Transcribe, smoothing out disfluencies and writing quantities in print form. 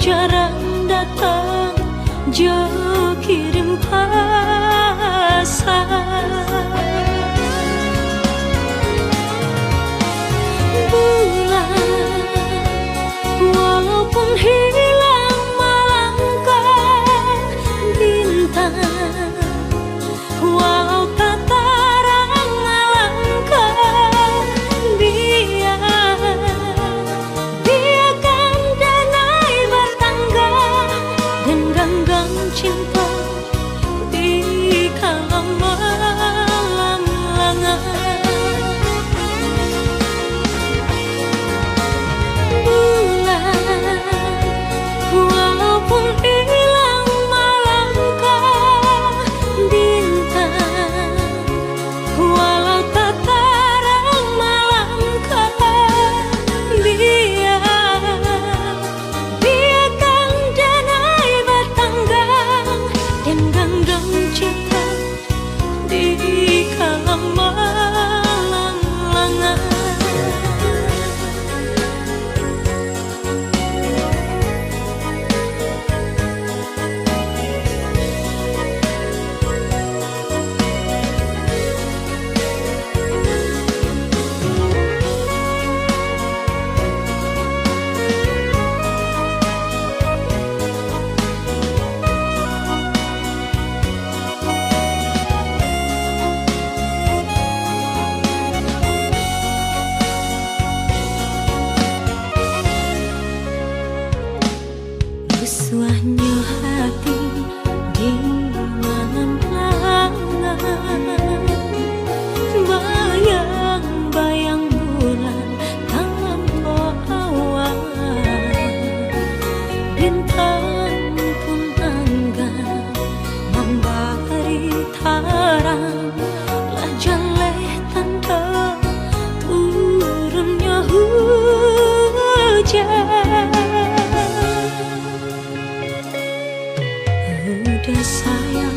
jarang datang, jo kirim pesan. Bulan walaupun hilang melangkah, bintang walau tak terang melangkah, biarkan danai bertangga dan genggang cinta di kala malam lengang. Bulan walaupun hilang melangkah, bintang walau tak terang melangkah, biarkan danai bertanggang dan genggang cinta di kala malam lengang. Bersuahnya hati di malam lengang, bayang-bayang bulan tanpa awan, bintang pun enggan memberi terang, lajang leh tanda turunnya hujan. Udah sayang